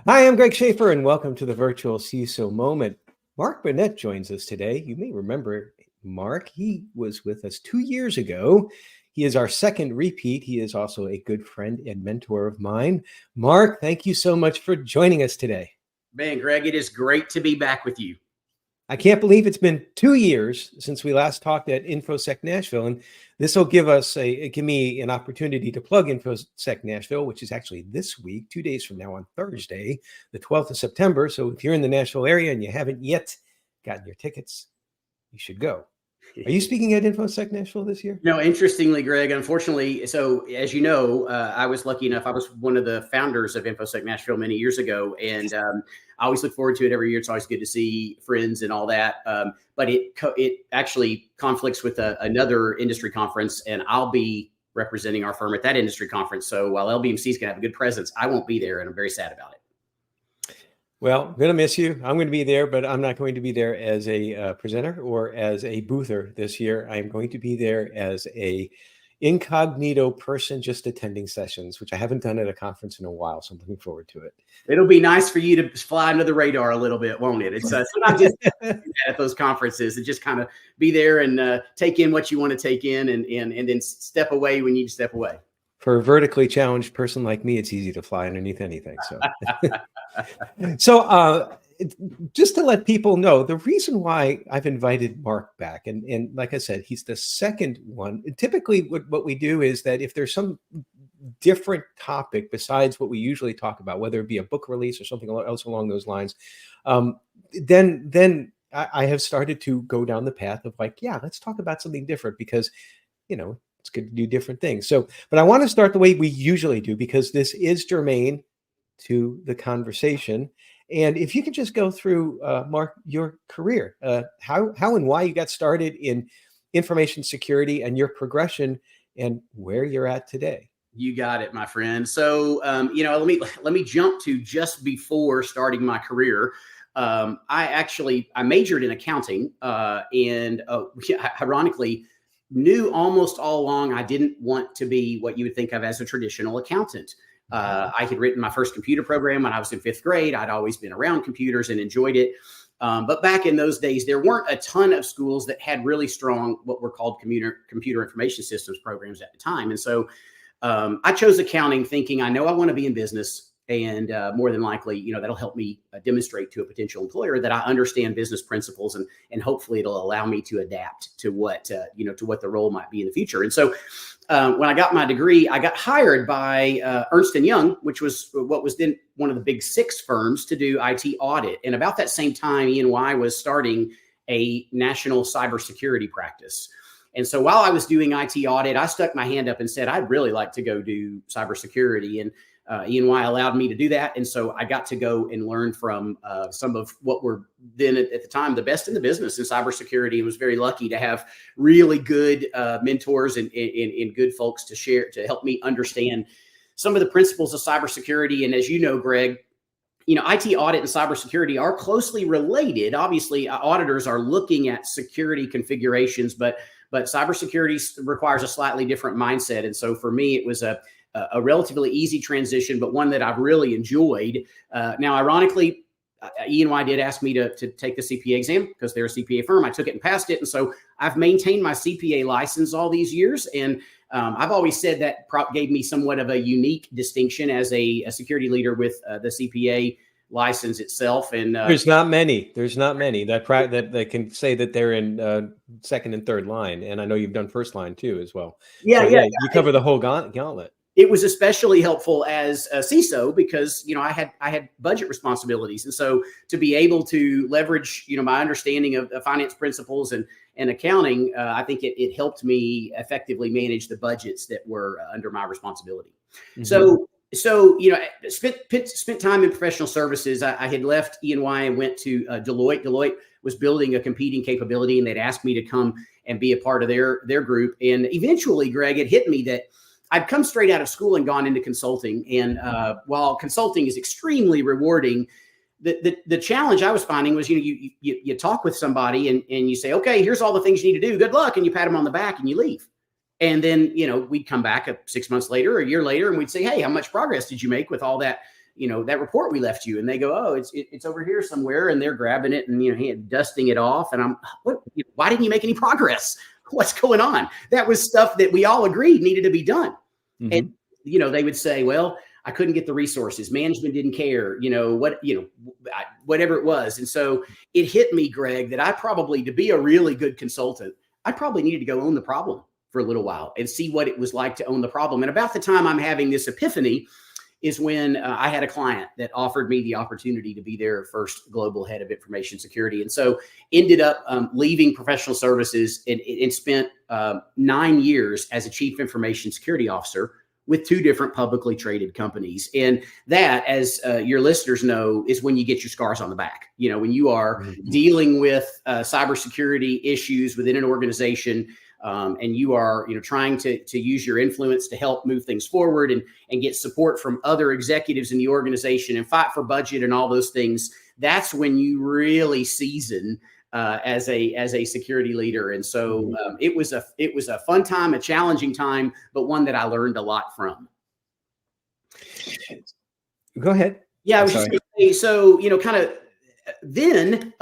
Hi, I'm Greg Schaefer, and welcome to the virtual CISO moment. Mark Burnette joins us today. You may remember Mark. He was with us 2 years ago. He is our second repeat. He is also a good friend and mentor of mine. Mark, thank you so much for joining us today. Man, Greg, it is great to be back with you. I can't believe it's been 2 years since we last talked at InfoSec Nashville, and this will give me an opportunity to plug InfoSec Nashville, which is actually this week, 2 days from now on Thursday, the 12th of September. So if you're in the Nashville area and you haven't yet gotten your tickets, you should go. Are you speaking at InfoSec Nashville this year? No, interestingly, Greg, unfortunately, so as you know, I was lucky enough. I was one of the founders of InfoSec Nashville many years ago, and I always look forward to it every year. It's always good to see friends and all that. But it actually conflicts with another industry conference, and I'll be representing our firm at that industry conference. So while LBMC is going to have a good presence, I won't be there, and I'm very sad about it. Well, I'm going to miss you. I'm going to be there, but I'm not going to be there as a presenter or as a boother this year. I'm going to be there as a incognito person just attending sessions, which I haven't done at a conference in a while. So I'm looking forward to it. It'll be nice for you to fly under the radar a little bit, won't it? It's sometimes just at those conferences to just kind of be there and take in what you want to take in and then step away when you need to step away. For a vertically challenged person like me, it's easy to fly underneath anything. So, just to let people know, the reason why I've invited Mark back, and like I said, he's the second one. Typically, what we do is that if there's some different topic besides what we usually talk about, whether it be a book release or something else along those lines, then I have started to go down the path of like, yeah, let's talk about something different because, it's good to do different things. So, but I want to start the way we usually do because this is germane to the conversation. And if you could just go through, Mark, your career, how and why you got started in information security and your progression and where you're at today. You got it, my friend. So, let me jump to just before starting my career. I majored in accounting and ironically, knew almost all along I didn't want to be what you would think of as a traditional accountant. I had written my first computer program when I was in 5th grade. I'd always been around computers and enjoyed it. But back in those days, there weren't a ton of schools that had really strong, what were called computer information systems programs at the time. And so I chose accounting thinking, I know I want to be in business. And more than likely, that'll help me demonstrate to a potential employer that I understand business principles, and hopefully it'll allow me to adapt to what the role might be in the future. And so when I got my degree, I got hired by Ernst & Young, which was what was then one of the big 6 firms to do IT audit. And about that same time, E&Y was starting a national cybersecurity practice. And so while I was doing IT audit, I stuck my hand up and said, I'd really like to go do cybersecurity. And E&Y allowed me to do that. And so I got to go and learn from some of what were then at the time the best in the business in cybersecurity, and was very lucky to have really good mentors and good folks to help me understand some of the principles of cybersecurity. And as you know, Greg, IT audit and cybersecurity are closely related. Obviously, auditors are looking at security configurations, but cybersecurity requires a slightly different mindset. And so for me, it was a relatively easy transition, but one that I've really enjoyed. Now, ironically, E&Y did ask me to take the CPA exam because they're a CPA firm. I took it and passed it. And so I've maintained my CPA license all these years. And I've always said that gave me somewhat of a unique distinction as a security leader with the CPA license itself. And there's not many that can say that they're in second and third line. And I know you've done first line too, as well. Yeah. You cover the whole gauntlet. It was especially helpful as a CISO because, I had budget responsibilities. And so to be able to leverage, my understanding of finance principles and accounting, I think it helped me effectively manage the budgets that were under my responsibility. Mm-hmm. So spent time in professional services. I had left E&Y and went to Deloitte. Deloitte was building a competing capability, and they'd asked me to come and be a part of their group. And eventually, Greg, it hit me that I'd come straight out of school and gone into consulting. And while consulting is extremely rewarding, the challenge I was finding was, you talk with somebody and you say, okay, here's all the things you need to do. Good luck. And you pat them on the back and you leave. And then, we'd come back 6 months later, a year later, and we'd say, hey, how much progress did you make with all that that report we left you? And they go, oh, it's over here somewhere. And they're grabbing it and, dusting it off. And I'm, why didn't you make any progress? What's going on? That was stuff that we all agreed needed to be done. Mm-hmm. And, they would say, well, I couldn't get the resources. Management didn't care, whatever it was. And so it hit me, Greg, that I probably, to be a really good consultant, I probably needed to go own the problem for a little while and see what it was like to own the problem. And about the time I'm having this epiphany is when I had a client that offered me the opportunity to be their first global head of information security. And so ended up leaving professional services and spent 9 years as a chief information security officer with 2 different publicly traded companies. And that, as your listeners know, is when you get your scars on the back. When you are dealing with cybersecurity issues within an organization, and you are, trying to use your influence to help move things forward and get support from other executives in the organization and fight for budget and all those things. That's when you really season as a security leader. And so it was a fun time, a challenging time, but one that I learned a lot from. Go ahead. Yeah, I was just going to say, so, kind of then,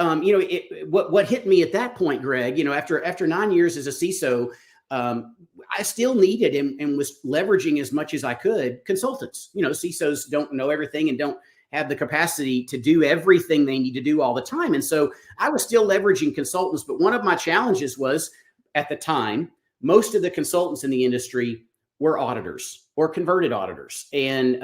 what hit me at that point, Greg, after 9 years as a CISO, I still needed and was leveraging as much as I could consultants. CISOs don't know everything and don't have the capacity to do everything they need to do all the time. And so I was still leveraging consultants. But one of my challenges was, at the time, most of the consultants in the industry were auditors or converted auditors. And,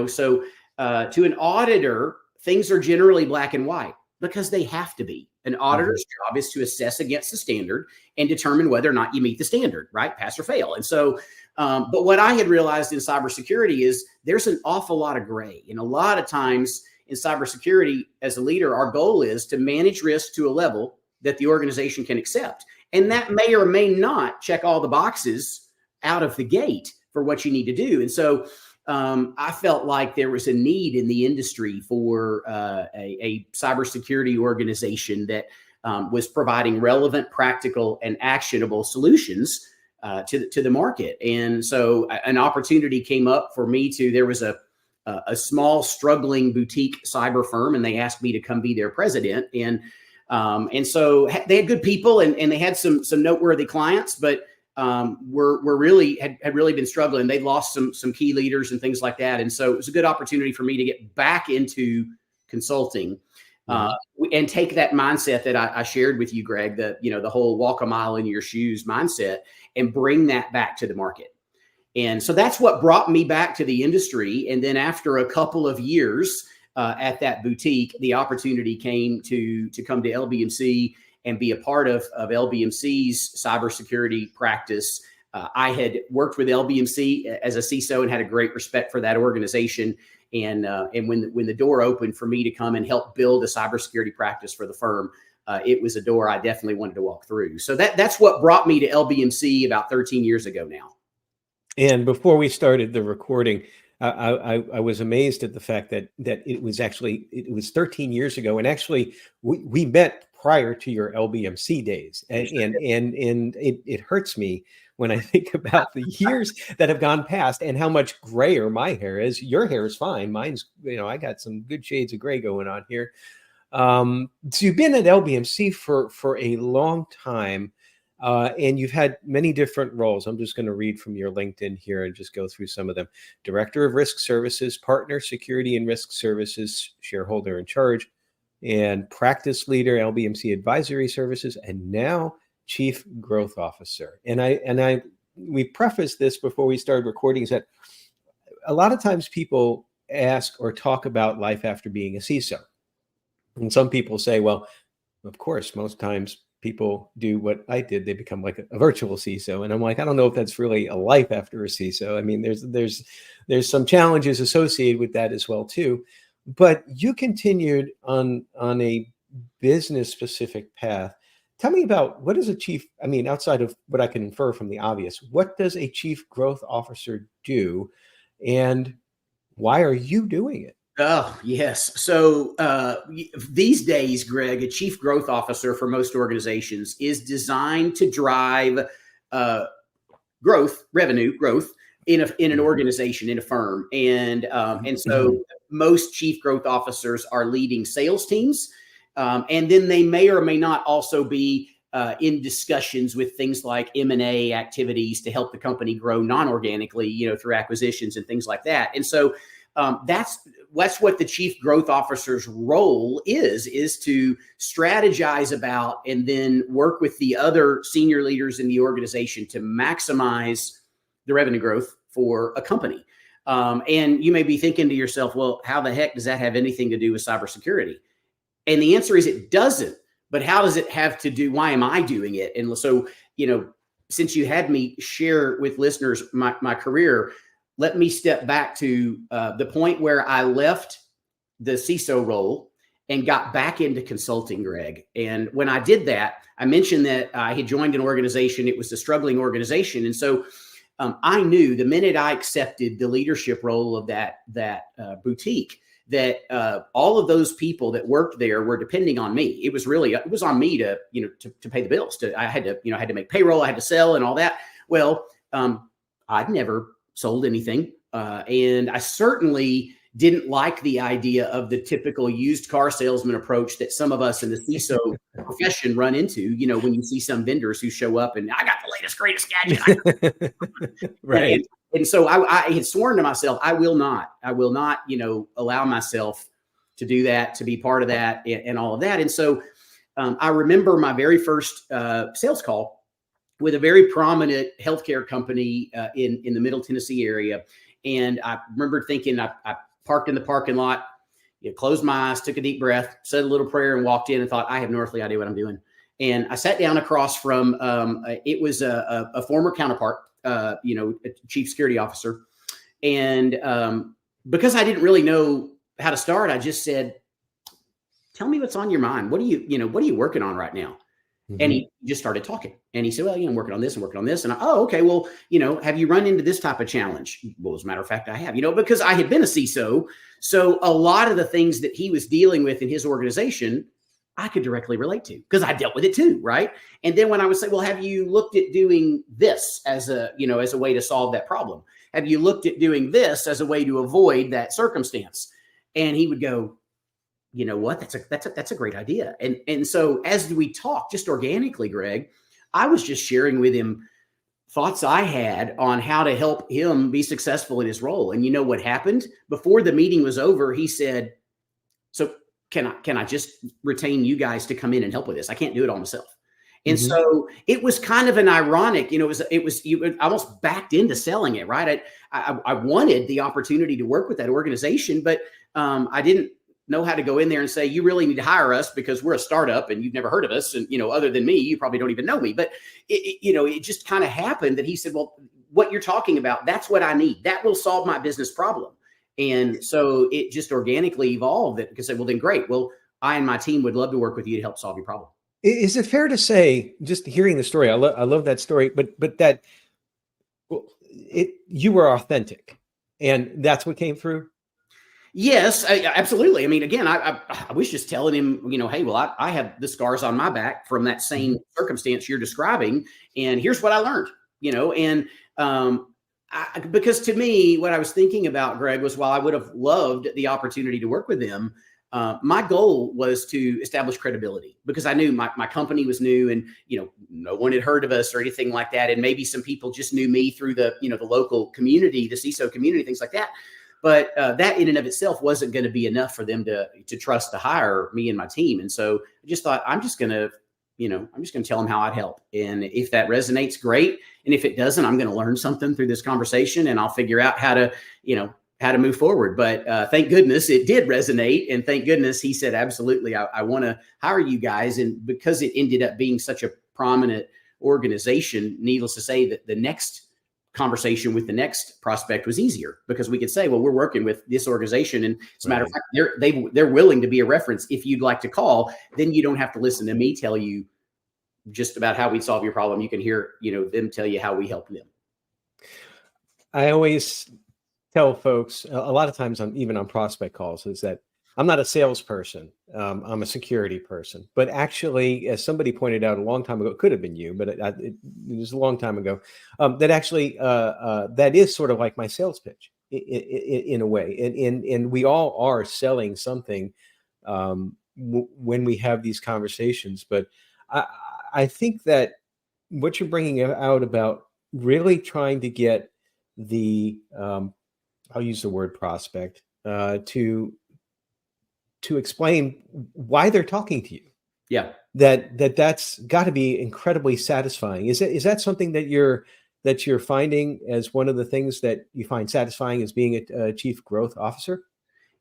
so to an auditor, things are generally black and white because they have to be. An auditor's job is to assess against the standard and determine whether or not you meet the standard, right? Pass or fail. And so, but what I had realized in cybersecurity is there's an awful lot of gray. And a lot of times in cybersecurity, as a leader, our goal is to manage risk to a level that the organization can accept. And that may or may not check all the boxes out of the gate for what you need to do. And so I felt like there was a need in the industry for a cybersecurity organization that was providing relevant, practical, and actionable solutions to the market. And so an opportunity came up for me there was a small struggling boutique cyber firm, and they asked me to come be their president. And so they had good people and they had some noteworthy clients, but were really had really been struggling. They'd lost some key leaders and things like that. And so it was a good opportunity for me to get back into consulting and take that mindset that I shared with you, Greg, the whole walk a mile in your shoes mindset, and bring that back to the market. And so that's what brought me back to the industry. And then after a couple of years at that boutique, the opportunity came to come to LBMC and be a part of LBMC's cybersecurity practice. I had worked with LBMC as a CISO and had a great respect for that organization. And when the door opened for me to come and help build a cybersecurity practice for the firm, it was a door I definitely wanted to walk through. So that's what brought me to LBMC about 13 years ago now. And before we started the recording, I was amazed at the fact that it was 13 years ago, and actually we met prior to your LBMC days, and it hurts me when I think about the years that have gone past and how much grayer my hair is. Your hair is fine, mine's I got some good shades of gray going on here. So you've been at LBMC for a long time. And you've had many different roles. I'm just going to read from your LinkedIn here and just go through some of them. Director of Risk Services, Partner Security and Risk Services, Shareholder in Charge, and Practice Leader, LBMC Advisory Services, and now Chief Growth Officer. And we prefaced this before we started recording, is that a lot of times people ask or talk about life after being a CISO. And some people say, well, of course, most times people do what I did. They become like a virtual CISO. And I'm like, I don't know if that's really a life after a CISO. I mean, there's some challenges associated with that as well, too. But you continued on a business specific path. Tell me about what is a chief, outside of what I can infer from the obvious, what does a chief growth officer do, and why are you doing it? Oh, yes. So these days, Greg, a chief growth officer for most organizations is designed to drive revenue growth in an organization, in a firm. And so most chief growth officers are leading sales teams. And then they may or may not also be in discussions with things like M&A activities to help the company grow non-organically, through acquisitions and things like that. And so that's what the chief growth officer's role is to strategize about and then work with the other senior leaders in the organization to maximize the revenue growth for a company. And you may be thinking to yourself, well, how the heck does that have anything to do with cybersecurity? And the answer is it doesn't. But how does it have to do? Why am I doing it? And so, since you had me share with listeners my career, let me step back to the point where I left the CISO role and got back into consulting, Greg. And when I did that, I mentioned that I had joined an organization. It was a struggling organization. And so I knew the minute I accepted the leadership role of that boutique, that all of those people that worked there were depending on me. It was on me to pay the bills. I had to make payroll, I had to sell and all that. Well, I'd never sold anything. And I certainly didn't like the idea of the typical used car salesman approach that some of us in the CISO profession run into, when you see some vendors who show up and I got the latest, greatest gadget. Right. And so I had sworn to myself, I will not, allow myself to do that, to be part of that and all of that. And so I remember my very first sales call with a very prominent healthcare company in the Middle Tennessee area. And I remember thinking, I parked in the parking lot, closed my eyes, took a deep breath, said a little prayer and walked in and thought, I have no earthly idea what I'm doing. And I sat down across from, it was a former counterpart, a chief security officer. And because I didn't really know how to start, I just said, tell me what's on your mind. What are you working on right now? Mm-hmm. And he just started talking and he said, well, I'm working on this and working on this. And okay, well, have you run into this type of challenge? Well, as a matter of fact, I have, because I had been a CISO. So a lot of the things that he was dealing with in his organization, I could directly relate to because I dealt with it too. Right. And then when I would say, well, have you looked at doing this as a way to solve that problem? Have you looked at doing this as a way to avoid that circumstance? And he would go, you know what, that's a great idea. And so as we talked just organically, Greg, I was just sharing with him thoughts I had on how to help him be successful in his role. And you know what happened? Before the meeting was over, he said, so can I just retain you guys to come in and help with this? I can't do it all myself. And mm-hmm. So it was kind of an ironic, it was you almost backed into selling it, right? I wanted the opportunity to work with that organization, but I didn't know how to go in there and say, you really need to hire us because we're a startup and you've never heard of us. And, other than me, you probably don't even know me. But, it just kind of happened that he said, well, what you're talking about, that's what I need. That will solve my business problem. And so it just organically evolved that because I said, well, then great. Well, I and my team would love to work with you to help solve your problem. Is it fair to say, just hearing the story, I love that story, but that you were authentic and that's what came through? Yes, absolutely. I mean, again, I was just telling him, hey, well, I have the scars on my back from that same circumstance you're describing. And here's what I learned, because to me, what I was thinking about, Greg, was while I would have loved the opportunity to work with them, my goal was to establish credibility because I knew my company was new and, no one had heard of us or anything like that. And maybe some people just knew me through the local community, the CISO community, things like that. But that in and of itself wasn't going to be enough for them to trust to hire me and my team. And so I just thought, I'm just going to tell them how I'd help. And if that resonates, great. And if it doesn't, I'm going to learn something through this conversation and I'll figure out how to move forward. But thank goodness it did resonate. And thank goodness he said, absolutely, I want to hire you guys. And because it ended up being such a prominent organization, needless to say that the next conversation with the next prospect was easier because we could say, well, we're working with this organization. And as a matter of fact, they're willing to be a reference. If you'd like to call, then you don't have to listen to me tell you just about how we solve your problem. You can hear, them tell you how we help them. I always tell folks a lot of times even on prospect calls is that I'm not a salesperson. I'm a security person. But actually, as somebody pointed out a long time ago, it could have been you, but it was a long time ago, that actually that is sort of like my sales pitch in a way. And we all are selling something when we have these conversations. But I, I think that what you're bringing out about really trying to get the, I'll use the word prospect, to explain why they're talking to you. Yeah. That's got to be incredibly satisfying. Is that something that you're finding as one of the things that you find satisfying as being a chief growth officer?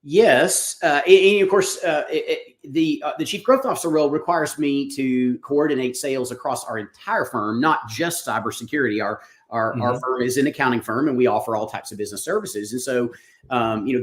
Yes, and of course, the chief growth officer role requires me to coordinate sales across our entire firm, not just cybersecurity. Our firm is an accounting firm, and we offer all types of business services. And so,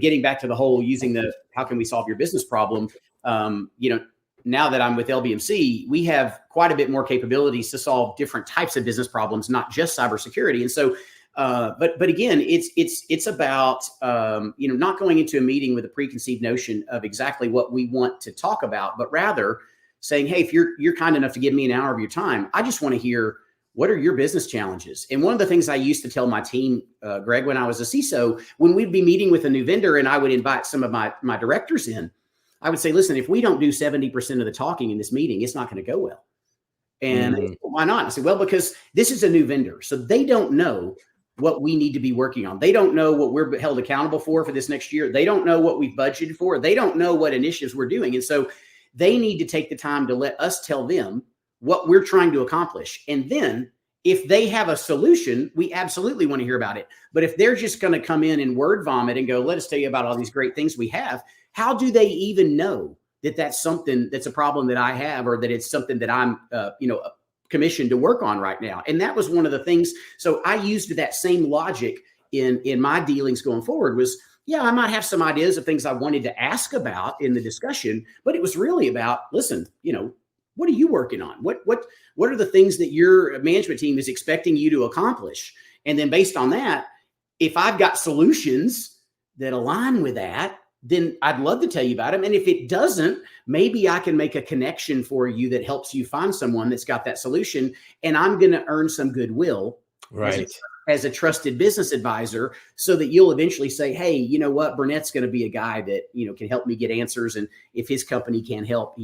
getting back to the whole using the how can we solve your business problem, now that I'm with LBMC, we have quite a bit more capabilities to solve different types of business problems, not just cybersecurity. And so, but again, it's about not going into a meeting with a preconceived notion of exactly what we want to talk about, but rather saying, hey, if you're kind enough to give me an hour of your time, I just want to hear what are your business challenges. And one of the things I used to tell my team, Greg, when I was a CISO, when we'd be meeting with a new vendor and I would invite some of my directors in, I would say, listen, if we don't do 70% of the talking in this meeting, it's not going to go well. And they said, well, why not? I said, well, because this is a new vendor, so they don't know what we need to be working on. They don't know what we're held accountable for this next year. They don't know what we've budgeted for. They don't know what initiatives we're doing. And so they need to take the time to let us tell them what we're trying to accomplish. And then if they have a solution, we absolutely want to hear about it. But if they're just going to come in and word vomit and go, let us tell you about all these great things we have, how do they even know that that's something that's a problem that I have, or that it's something that I'm, commissioned to work on right now? And that was one of the things. So I used that same logic in my dealings going forward. Was, yeah, I might have some ideas of things I wanted to ask about in the discussion, but it was really about, listen, what are you working on? What are the things that your management team is expecting you to accomplish? And then based on that, if I've got solutions that align with that, then I'd love to tell you about them. And if it doesn't, maybe I can make a connection for you that helps you find someone that's got that solution. And I'm going to earn some goodwill as a trusted business advisor, so that you'll eventually say, hey, you know what, Burnette's going to be a guy that, can help me get answers. And if his company can't help,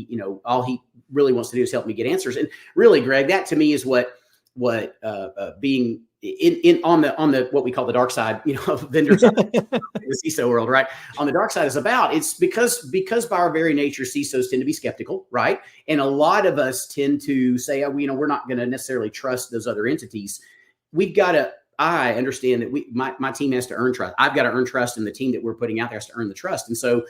all he really wants to do is help me get answers. And really, Greg, that to me is what being on the what we call the dark side, of vendors in the CISO world, right? On the dark side is about. It's because by our very nature, CISOs tend to be skeptical, right? And a lot of us tend to say, oh, we're not going to necessarily trust those other entities. We've got to. I understand that my team has to earn trust. I've got to earn trust, and the team that we're putting out there has to earn the trust. And so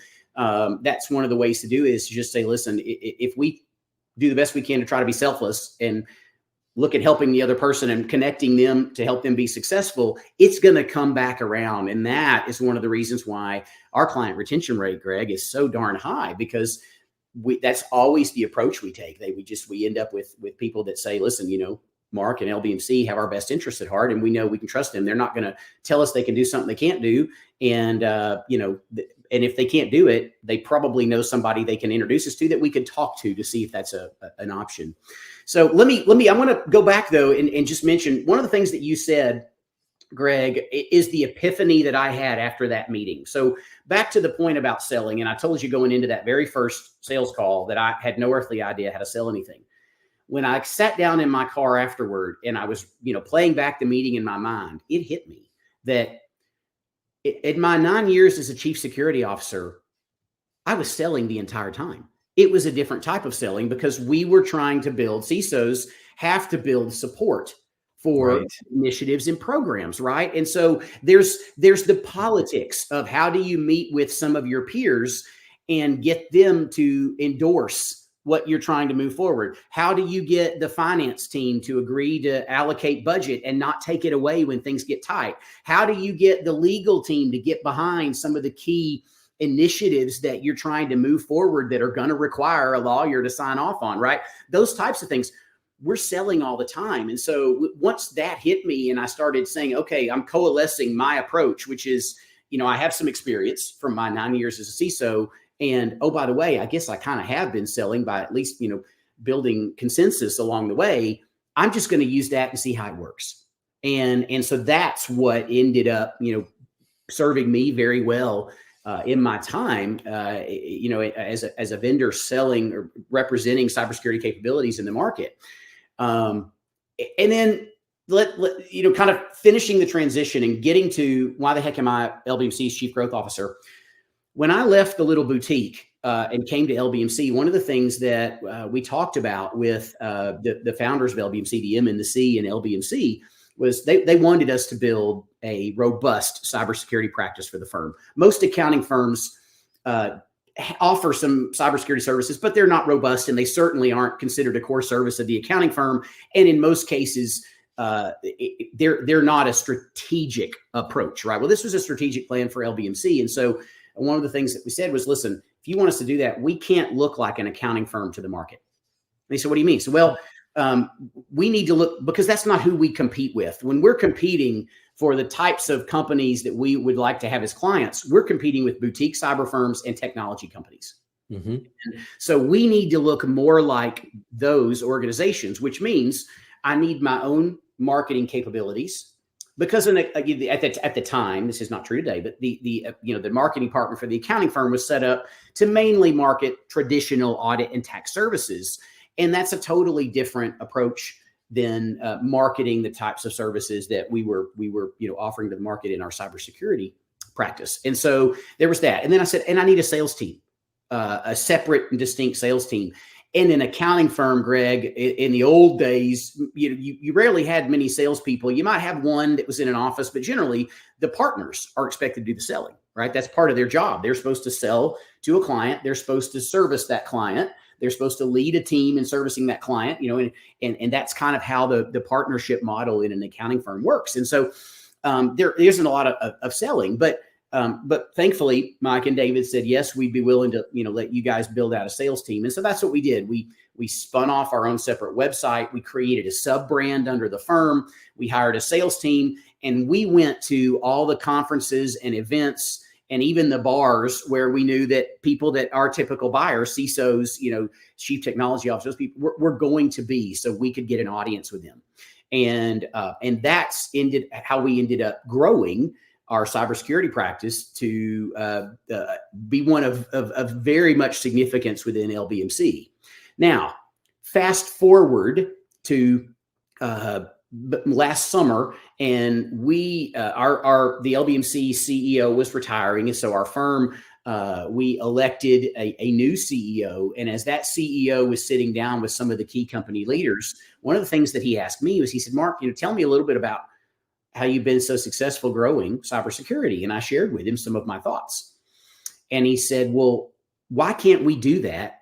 that's one of the ways to do it, is to just say, listen, if we do the best we can to try to be selfless and look at helping the other person and connecting them to help them be successful, it's going to come back around. And that is one of the reasons why our client retention rate, Greg, is so darn high, because that's always the approach we take. We end up with people that say, listen, Mark and LBMC have our best interests at heart, and we know we can trust them. They're not going to tell us they can do something they can't do. And, and if they can't do it, they probably know somebody they can introduce us to that we could talk to see if that's an option. So I want to go back though, and just mention one of the things that you said, Greg, is the epiphany that I had after that meeting. So back to the point about selling. And I told you going into that very first sales call that I had no earthly idea how to sell anything. When I sat down in my car afterward and I was, playing back the meeting in my mind, it hit me that in my 9 years as a chief security officer, I was selling the entire time. It was a different type of selling, because we were trying to build, CISOs have to build support for initiatives and programs, right? And so there's the politics of how do you meet with some of your peers and get them to endorse what you're trying to move forward. How do you get the finance team to agree to allocate budget and not take it away when things get tight? How do you get the legal team to get behind some of the key initiatives that you're trying to move forward that are going to require a lawyer to sign off on, right? Those types of things. We're selling all the time. And so once that hit me and I started saying, okay, I'm coalescing my approach, which is, I have some experience from my 9 years as a CISO. And, oh, by the way, I guess I kind of have been selling by at least, building consensus along the way. I'm just going to use that and see how it works. And so that's what ended up, serving me very well in my time, as a vendor selling or representing cybersecurity capabilities in the market. And then kind of finishing the transition and getting to why the heck am I LBMC's Chief Growth Officer? When I left the little boutique and came to LBMC, one of the things that we talked about with the founders of LBMC, the M and the C and LBMC, was they wanted us to build a robust cybersecurity practice for the firm. Most accounting firms offer some cybersecurity services, but they're not robust, and they certainly aren't considered a core service of the accounting firm. And in most cases, they're not a strategic approach, right? Well, this was a strategic plan for LBMC. And so one of the things that we said was, listen, if you want us to do that, we can't look like an accounting firm to the market. And they said, what do you mean? So, well, we need to look, because that's not who we compete with. When we're competing for the types of companies that we would like to have as clients, we're competing with boutique cyber firms and technology companies. Mm-hmm. And so we need to look more like those organizations, which means I need my own marketing capabilities. Because at the time, this is not true today, but the marketing department for the accounting firm was set up to mainly market traditional audit and tax services. And that's a totally different approach than marketing the types of services that we were offering to the market in our cybersecurity practice. And so there was that. And then I said, and I need a sales team, a separate and distinct sales team. In an accounting firm, Greg, in the old days, you rarely had many salespeople. You might have one that was in an office, but generally the partners are expected to do the selling, right? That's part of their job. They're supposed to sell to a client. They're supposed to service that client. They're supposed to lead a team in servicing that client, and that's kind of how the partnership model in an accounting firm works. And so there isn't a lot of selling, but thankfully, Mike and David said, yes, we'd be willing to, let you guys build out a sales team. And so that's what we did. We spun off our own separate website. We created a sub brand under the firm. We hired a sales team, and we went to all the conferences and events and even the bars where we knew that people that are typical buyers, CISOs, chief technology officers, people were going to be, so we could get an audience with them. And that's how we ended up growing our cybersecurity practice to be one of very much significance within LBMC. Now, fast forward to last summer, and the LBMC CEO was retiring, and so our firm we elected a new CEO. And as that CEO was sitting down with some of the key company leaders, one of the things that he asked me was, he said, Mark, tell me a little bit about how you've been so successful growing cybersecurity. And I shared with him some of my thoughts. And he said, well, why can't we do that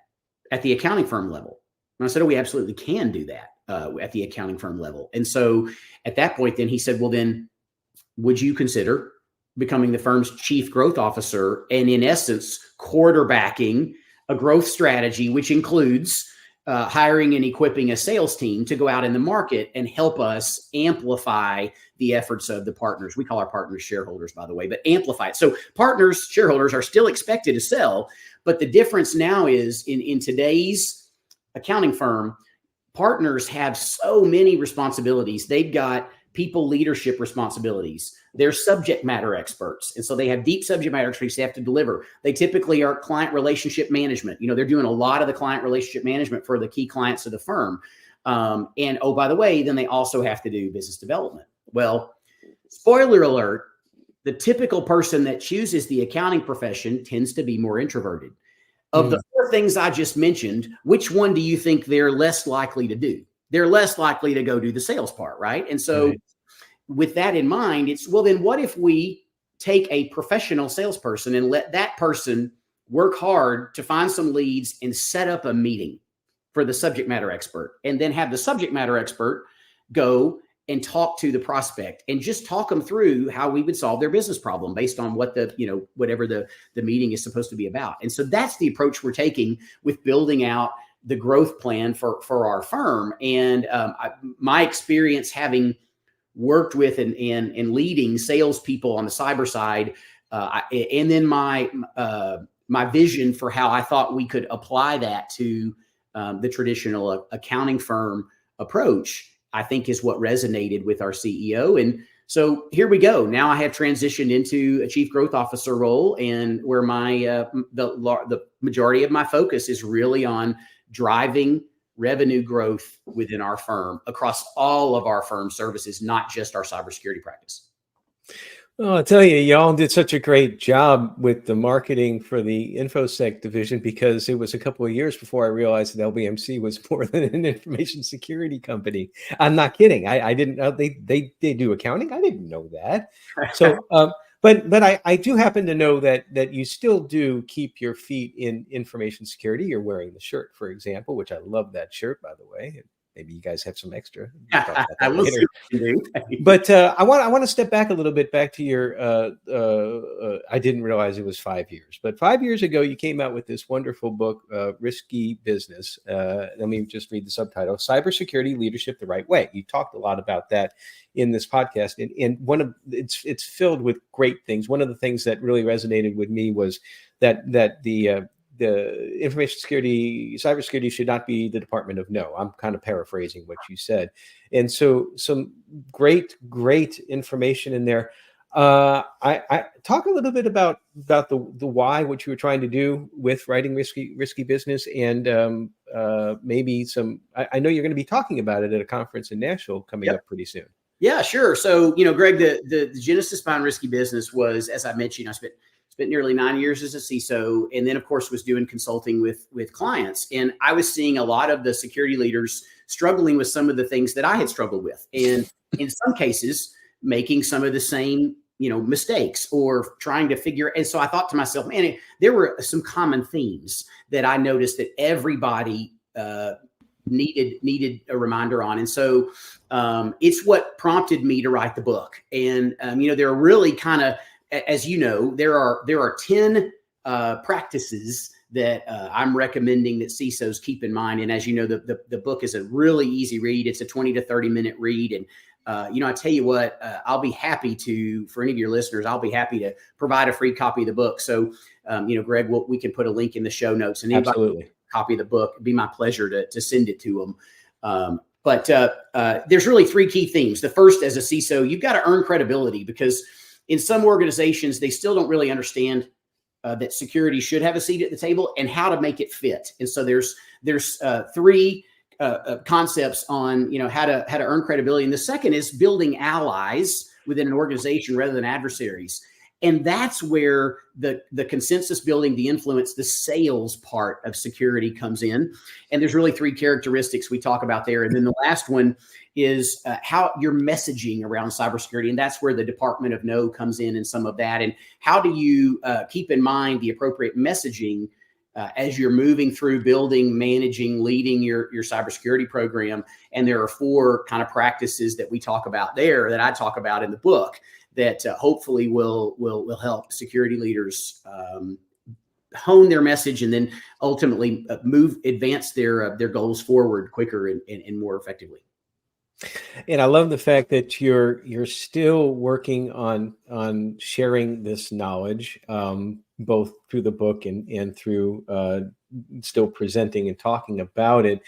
at the accounting firm level? And I said, oh, we absolutely can do that at the accounting firm level. And so at that point, then he said, well, then would you consider becoming the firm's chief growth officer and, in essence, quarterbacking a growth strategy, which includes hiring and equipping a sales team to go out in the market and help us amplify the efforts of the partners. We call our partners shareholders, by the way, but amplify it. So partners, shareholders are still expected to sell, but the difference now is in today's accounting firm, partners have so many responsibilities. They've got people leadership responsibilities. They're subject matter experts. And so they have deep subject matter expertise they have to deliver. They typically are client relationship management. They're doing a lot of the client relationship management for the key clients of the firm. And oh, by the way, then they also have to do business development. Well, spoiler alert, the typical person that chooses the accounting profession tends to be more introverted. Of the four things I just mentioned, which one do you think they're less likely to do? They're less likely to go do the sales part, right? And so with that in mind, it's, well, then what if we take a professional salesperson and let that person work hard to find some leads and set up a meeting for the subject matter expert, and then have the subject matter expert go and talk to the prospect and just talk them through how we would solve their business problem based on what whatever the meeting is supposed to be about. And so that's the approach we're taking with building out the growth plan for our firm. And my experience having worked with and leading salespeople on the cyber side And then my vision for how I thought we could apply that to the traditional accounting firm approach, I think is what resonated with our CEO. And so here we go. Now I have transitioned into a chief growth officer role, and where the majority of my focus is really on driving revenue growth within our firm across all of our firm services, not just our cybersecurity practice. Well, I'll tell you, y'all did such a great job with the marketing for the InfoSec division, because it was a couple of years before I realized that LBMC was more than an information security company. I'm not kidding. I didn't know they do accounting. I didn't know that. So, but I do happen to know that you still do keep your feet in information security. You're wearing the shirt, for example, which I love that shirt, by the way. Maybe you guys have some extra. I will see what you do. But I want to step back a little bit, back to your. I didn't realize it was 5 years, but 5 years ago you came out with this wonderful book, Risky Business. Let me just read the subtitle: Cybersecurity Leadership the Right Way. You talked a lot about that in this podcast, and it's filled with great things. One of the things that really resonated with me was that the information security, cybersecurity should not be the department of no. I'm kind of paraphrasing what you said. And so some great information in there. I talk a little bit about the why, what you were trying to do with writing risky business, and maybe some, I know you're going to be talking about it at a conference in Nashville coming up pretty soon. Yeah, sure. So, Greg, the genesis behind Risky Business was, as I mentioned, I spent nearly 9 years as a CISO, and then of course was doing consulting with clients. And I was seeing a lot of the security leaders struggling with some of the things that I had struggled with. And in some cases, making some of the same, mistakes, or trying to figure. And so I thought to myself, man, there were some common themes that I noticed that everybody needed a reminder on. And so it's what prompted me to write the book. And, there are really kind of, as you know, there are 10 practices that I'm recommending that CISOs keep in mind. And as you know, the book is a really easy read. It's a 20 to 30 minute read. And, I tell you what, I'll be happy to, for any of your listeners, I'll be happy to provide a free copy of the book. So, Greg, we can put a link in the show notes, and anybody Absolutely. Copy of the book. It'd be my pleasure to send it to them. But there's really 3 key themes. The first, as a CISO, you've got to earn credibility, because in some organizations, they still don't really understand that security should have a seat at the table and how to make it fit. And so there's 3 concepts on how to earn credibility. And the second is building allies within an organization rather than adversaries. And that's where the consensus building, the influence, the sales part of security comes in. And there's really 3 characteristics we talk about there. And then the last one is how your messaging around cybersecurity. And that's where the Department of No comes in and some of that. And how do you keep in mind the appropriate messaging as you're moving through building, managing, leading your cybersecurity program. And there are 4 kind of practices that we talk about there, that I talk about in the book, that hopefully will help security leaders hone their message, and then ultimately advance their goals forward quicker and more effectively. And I love the fact that you're still working on sharing this knowledge, both through the book and through still presenting and talking about it.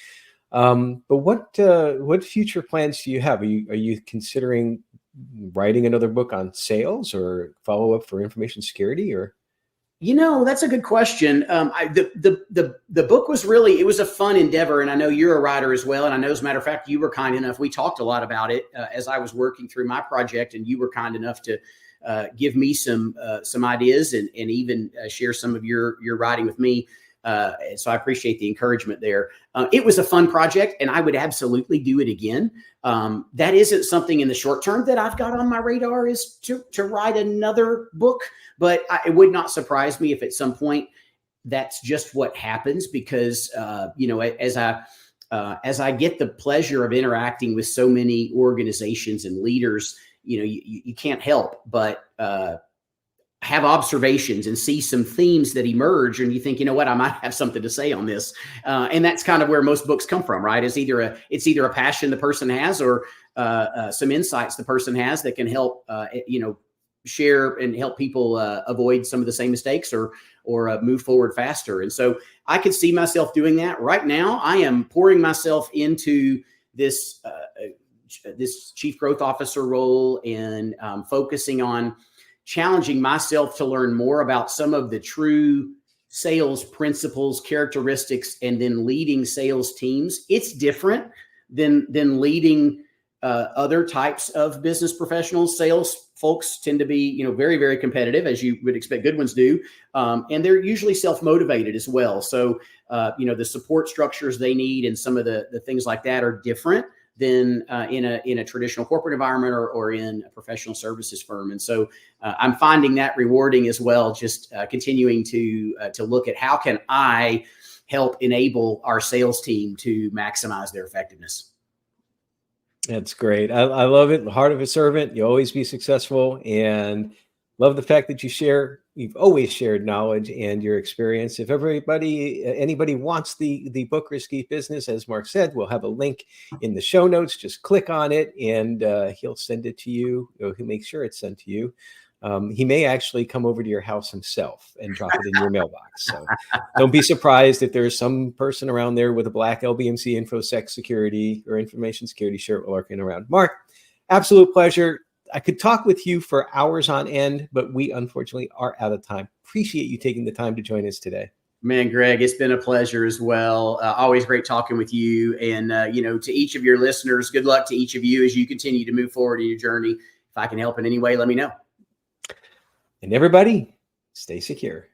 But what future plans do you have? Are you considering writing another book on sales, or follow up for information security, or? That's a good question. The book was really, it was a fun endeavor, and I know you're a writer as well. And I know, as a matter of fact, you were kind enough, we talked a lot about it as I was working through my project, and you were kind enough to give me some ideas and even share some of your writing with me. So I appreciate the encouragement there. It was a fun project, and I would absolutely do it again. That isn't something in the short term that I've got on my radar, is to write another book, but it would not surprise me if at some point that's just what happens, because, as I get the pleasure of interacting with so many organizations and leaders, you can't help but have observations and see some themes that emerge, and you think, I might have something to say on this. And that's kind of where most books come from, right? It's either a passion the person has, or some insights the person has that can help, share and help people avoid some of the same mistakes or move forward faster. And so I could see myself doing that. Right now, I am pouring myself into this this chief growth officer role and focusing on challenging myself to learn more about some of the true sales principles, characteristics, and then leading sales teams. It's different than leading other types of business professionals. Sales folks tend to be, very, very competitive, as you would expect good ones do. And they're usually self-motivated as well. So, the support structures they need and some of the things like that are different than in a traditional corporate environment or in a professional services firm. And so I'm finding that rewarding as well, just continuing to look at how can I help enable our sales team to maximize their effectiveness. That's great. I love it. The heart of a servant. You always be successful, and love the fact that you've always shared knowledge and your experience. If anybody wants the book Risky Business, as Mark said, we'll have a link in the show notes. Just click on it and he'll send it to you, or he'll make sure it's sent to you. He may actually come over to your house himself and drop it in your mailbox. So don't be surprised if there's some person around there with a black LBMC InfoSec security or information security shirt lurking around. Mark, absolute pleasure. I could talk with you for hours on end, but we unfortunately are out of time. Appreciate you taking the time to join us today. Man, Greg, it's been a pleasure as well. Always great talking with you. And, to each of your listeners, good luck to each of you as you continue to move forward in your journey. If I can help in any way, let me know. And everybody, stay secure.